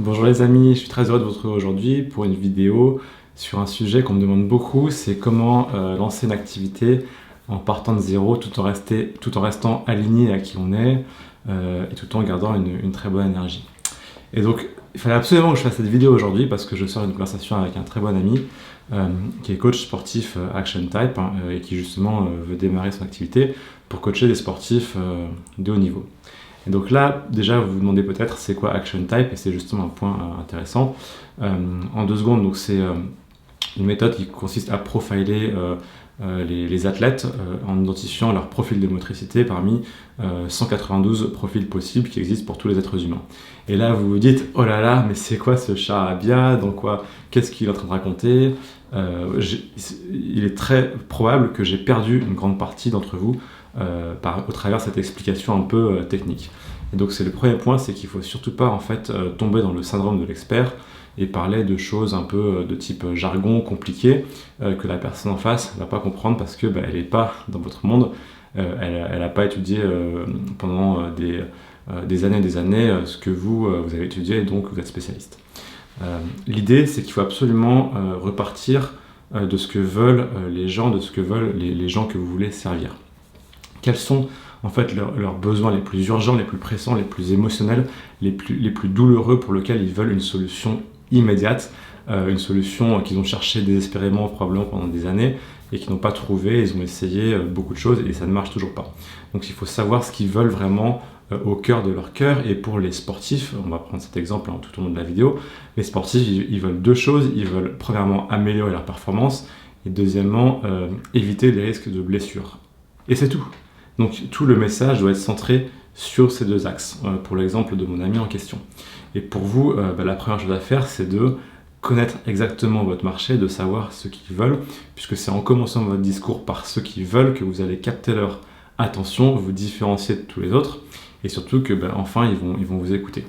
Bonjour les amis, je suis très heureux de vous retrouver aujourd'hui pour une vidéo sur un sujet qu'on me demande beaucoup, c'est comment lancer une activité en partant de zéro tout en restant aligné à qui on est et tout en gardant une très bonne énergie. Et donc il fallait absolument que je fasse cette vidéo aujourd'hui parce que je sors d'une conversation avec un très bon ami qui est coach sportif Action Type et qui justement veut démarrer son activité pour coacher des sportifs de haut niveau. Et donc là, déjà, vous vous demandez peut-être c'est quoi Action Type, et c'est justement un point intéressant. En 2 secondes, donc c'est une méthode qui consiste à profiler les athlètes en identifiant leur profil de motricité parmi 192 profils possibles qui existent pour tous les êtres humains. Et là, vous vous dites, oh là là, mais c'est quoi ce charabia? Donc quoi? Qu'est-ce qu'il est en train de raconter? Il est très probable que j'ai perdu une grande partie d'entre vous au travers de cette explication un peu technique. Et donc c'est le premier point, c'est qu'il ne faut surtout pas en fait tomber dans le syndrome de l'expert et parler de choses un peu de type jargon compliqué que la personne en face ne va pas comprendre parce que elle n'est pas dans votre monde, elle n'a pas étudié pendant des années ce que vous avez étudié et donc vous êtes spécialiste. L'idée c'est qu'il faut absolument repartir de ce que veulent les gens, de ce que veulent les gens que vous voulez servir. Quels sont en fait leurs besoins les plus urgents, les plus pressants, les plus émotionnels, les plus douloureux pour lesquels ils veulent une solution immédiate, une solution qu'ils ont cherché désespérément probablement pendant des années et qu'ils n'ont pas trouvé, ils ont essayé beaucoup de choses et ça ne marche toujours pas. Donc il faut savoir ce qu'ils veulent vraiment au cœur de leur cœur. Et pour les sportifs, on va prendre cet exemple tout au long de la vidéo, les sportifs ils veulent 2 choses, ils veulent premièrement améliorer leur performance et deuxièmement éviter les risques de blessures. Et c'est tout. Donc tout le message doit être centré sur ces 2 axes, pour l'exemple de mon ami en question. Et pour vous, la première chose à faire, c'est de connaître exactement votre marché, de savoir ce qu'ils veulent, puisque c'est en commençant votre discours par ce qu'ils veulent que vous allez capter leur attention, vous différencier de tous les autres, et surtout que enfin ils vont vous écouter.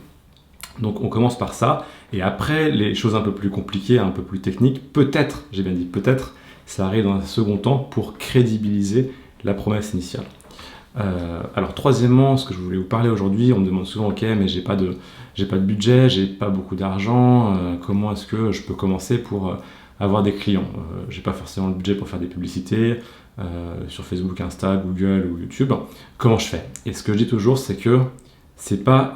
Donc on commence par ça, et après les choses un peu plus compliquées, un peu plus techniques, peut-être, j'ai bien dit peut-être, ça arrive dans un second temps pour crédibiliser la promesse initiale. Alors troisièmement, ce que je voulais vous parler aujourd'hui, on me demande souvent ok mais j'ai pas de budget, j'ai pas beaucoup d'argent, comment est-ce que je peux commencer pour avoir des clients? J'ai pas forcément le budget pour faire des publicités sur Facebook, Insta, Google ou YouTube. Comment je fais? Et ce que je dis toujours, c'est que c'est pas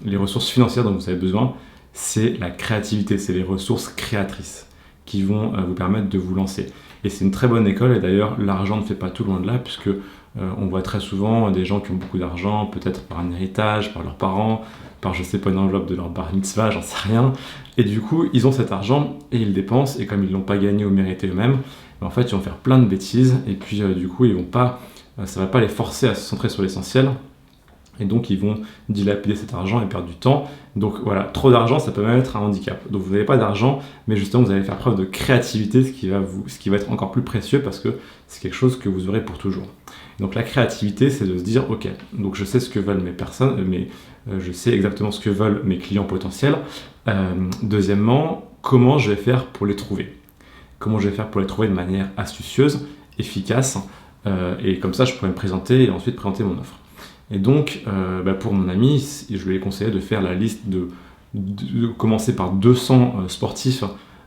les ressources financières dont vous avez besoin, c'est la créativité, c'est les ressources créatrices qui vont vous permettre de vous lancer. Et c'est une très bonne école, et d'ailleurs l'argent ne fait pas tout, loin de là, puisque on voit très souvent des gens qui ont beaucoup d'argent, peut-être par un héritage, par leurs parents, par je sais pas une enveloppe de leur bar mitzvah, j'en sais rien, et du coup ils ont cet argent et ils le dépensent, et comme ils l'ont pas gagné ou mérité eux-mêmes, en fait ils vont faire plein de bêtises, et puis du coup ça va pas les forcer à se centrer sur l'essentiel, et donc ils vont dilapider cet argent et perdre du temps. Donc voilà, trop d'argent ça peut même être un handicap. Donc vous n'avez pas d'argent, mais justement vous allez faire preuve de créativité, ce qui va être encore plus précieux parce que c'est quelque chose que vous aurez pour toujours. Donc la créativité, c'est de se dire ok, donc je sais ce que veulent mes personnes, mais je sais exactement ce que veulent mes clients potentiels. Deuxièmement, comment je vais faire pour les trouver? Comment je vais faire pour les trouver de manière astucieuse, efficace, et comme ça je pourrais me présenter et ensuite présenter mon offre. Et donc, pour mon ami, je lui ai conseillé de faire la liste de commencer par 200 sportifs.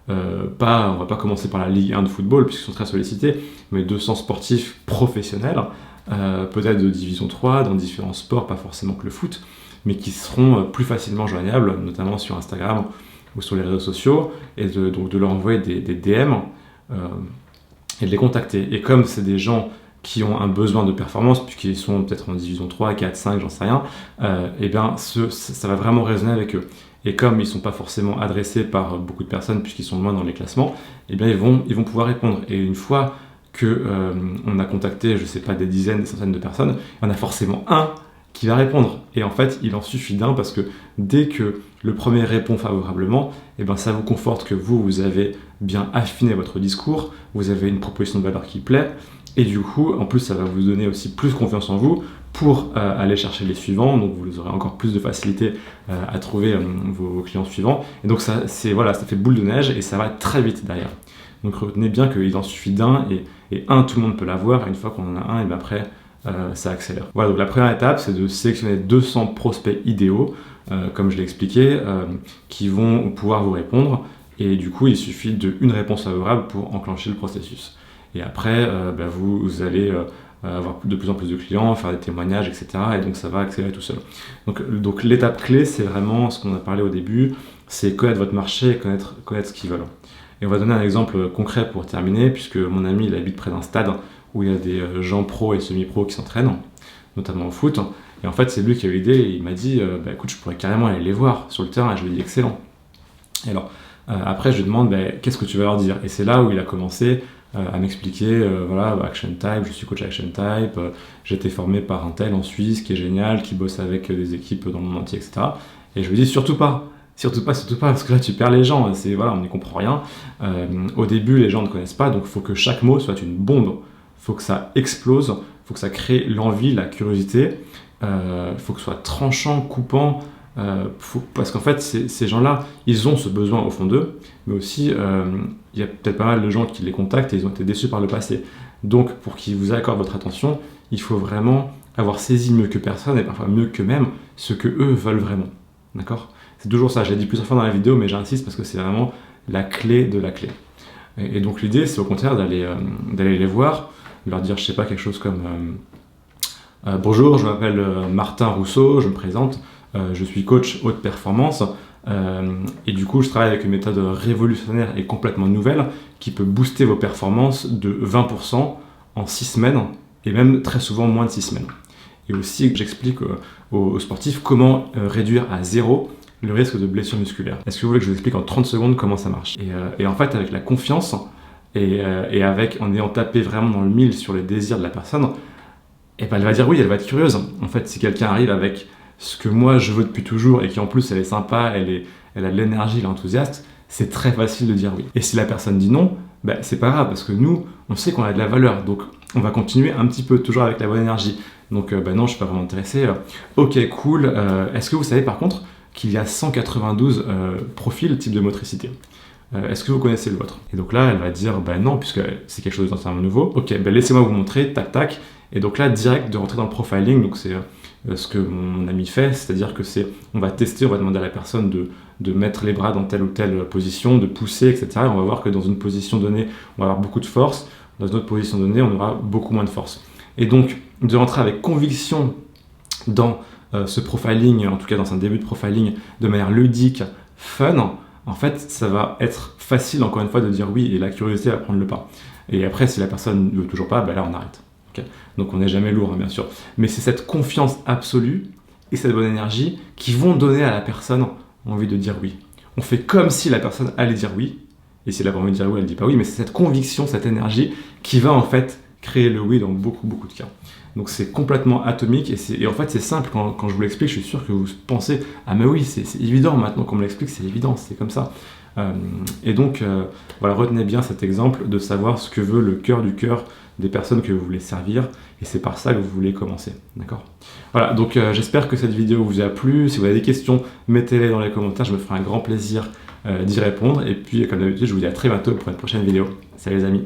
On va pas commencer par la Ligue 1 de football, puisqu'ils sont très sollicités, mais 200 sportifs professionnels, peut-être de division 3, dans différents sports, pas forcément que le foot, mais qui seront plus facilement joignables, notamment sur Instagram ou sur les réseaux sociaux, et donc de leur envoyer des DM et de les contacter. Et comme c'est des gens qui ont un besoin de performance, puisqu'ils sont peut-être en division 3, 4, 5, j'en sais rien, ça va vraiment résonner avec eux. Et comme ils ne sont pas forcément adressés par beaucoup de personnes, puisqu'ils sont loin dans les classements, ils vont pouvoir répondre. Et une fois qu'on a contacté, je ne sais pas, des dizaines, des centaines de personnes, il y en a forcément un qui va répondre. Et en fait, il en suffit d'un, parce que dès que le premier répond favorablement, ça vous conforte que vous avez bien affiné votre discours, vous avez une proposition de valeur qui plaît, et du coup, en plus, ça va vous donner aussi plus confiance en vous pour aller chercher les suivants. Donc, vous aurez encore plus de facilité à trouver vos clients suivants. Et donc, ça fait boule de neige et ça va très vite derrière. Donc, retenez bien qu'il en suffit d'un et un, tout le monde peut l'avoir. Et une fois qu'on en a un, après, ça accélère. Voilà, donc la première étape, c'est de sélectionner 200 prospects idéaux comme je l'ai expliqué, qui vont pouvoir vous répondre. Et du coup, il suffit d'une réponse favorable pour enclencher le processus. Et après, vous allez avoir de plus en plus de clients, faire des témoignages, etc. Et donc ça va accélérer tout seul. Donc l'étape clé, c'est vraiment ce qu'on a parlé au début, c'est connaître votre marché et connaître ce qu'ils veulent. Et on va donner un exemple concret pour terminer, puisque mon ami il habite près d'un stade où il y a des gens pros et semi-pros qui s'entraînent, notamment au foot. Et en fait, c'est lui qui a eu l'idée, et il m'a dit écoute, je pourrais carrément aller les voir sur le terrain. Et je lui ai dit excellent. Et alors, après, je lui demande qu'est-ce que tu vas leur dire. Et c'est là où il a commencé à m'expliquer Action Type, je suis coach Action Type, j'ai été formé par un tel en Suisse qui est génial, qui bosse avec des équipes dans le monde entier, etc. Et je lui dis surtout pas, parce que là tu perds les gens, on n'y comprend rien. Au début, les gens ne connaissent pas, donc il faut que chaque mot soit une bombe, il faut que ça explose, il faut que ça crée l'envie, la curiosité, il faut que ce soit tranchant, coupant, parce qu'en fait, ces gens-là, ils ont ce besoin au fond d'eux, mais aussi, il y a peut-être pas mal de gens qui les contactent et ils ont été déçus par le passé. Donc, pour qu'ils vous accordent votre attention, il faut vraiment avoir saisi mieux que personne, et parfois mieux que même, ce que eux veulent vraiment. D'accord ? C'est toujours ça, je l'ai dit plusieurs fois dans la vidéo, mais j'insiste parce que c'est vraiment la clé de la clé. Et donc, l'idée, c'est au contraire d'aller les voir, de leur dire, je sais pas, quelque chose comme bonjour, je m'appelle Martin Rousseau, je me présente, je suis coach haute performance et du coup je travaille avec une méthode révolutionnaire et complètement nouvelle qui peut booster vos performances de 20% en 6 semaines et même très souvent moins de 6 semaines. Et aussi j'explique aux sportifs comment réduire à 0 le risque de blessure musculaire. Est-ce que vous voulez que je vous explique en 30 secondes comment ça marche ? Et en fait, avec la confiance et en ayant tapé vraiment dans le mille sur les désirs de la personne, elle va dire oui, elle va être curieuse. En fait, si quelqu'un arrive avec ce que moi je veux depuis toujours et qui en plus elle est sympa, elle a de l'énergie, elle est enthousiaste, c'est très facile de dire oui. Et si la personne dit non, c'est pas grave parce que nous, on sait qu'on a de la valeur. Donc on va continuer un petit peu, toujours avec la bonne énergie. Donc non, je suis pas vraiment intéressé. Ok, cool. Est-ce que vous savez par contre qu'il y a 192 profils type de motricité ? Est-ce que vous connaissez le vôtre ? Et donc là, elle va dire non, puisque c'est quelque chose d'entièrement nouveau. Ok, laissez-moi vous montrer, tac tac. Et donc là, direct de rentrer dans le profiling, donc c'est ce que mon ami fait, c'est-à-dire que on va tester, on va demander à la personne de mettre les bras dans telle ou telle position, de pousser, etc. Et on va voir que dans une position donnée, on va avoir beaucoup de force, dans une autre position donnée, on aura beaucoup moins de force. Et donc, de rentrer avec conviction dans ce profiling, en tout cas dans un début de profiling, de manière ludique, fun, en fait, ça va être facile, encore une fois, de dire oui, et la curiosité va prendre le pas. Et après, si la personne ne veut toujours pas, là, on arrête. Okay. Donc on n'est jamais lourd, bien sûr. Mais c'est cette confiance absolue et cette bonne énergie qui vont donner à la personne envie de dire oui. On fait comme si la personne allait dire oui, et si elle a pas envie de dire oui, elle ne dit pas oui, mais c'est cette conviction, cette énergie qui va en fait créer le oui dans beaucoup de cas. Donc c'est complètement atomique, et en fait c'est simple, quand je vous l'explique, je suis sûr que vous pensez « Ah mais oui, c'est évident maintenant qu'on me l'explique, c'est évident, c'est comme ça ». Et donc, retenez bien cet exemple de savoir ce que veut le cœur du cœur des personnes que vous voulez servir, et c'est par ça que vous voulez commencer, d'accord ? Voilà, donc j'espère que cette vidéo vous a plu. Si vous avez des questions, mettez-les dans les commentaires, je me ferai un grand plaisir d'y répondre, et puis comme d'habitude, je vous dis à très bientôt pour une prochaine vidéo. Salut les amis.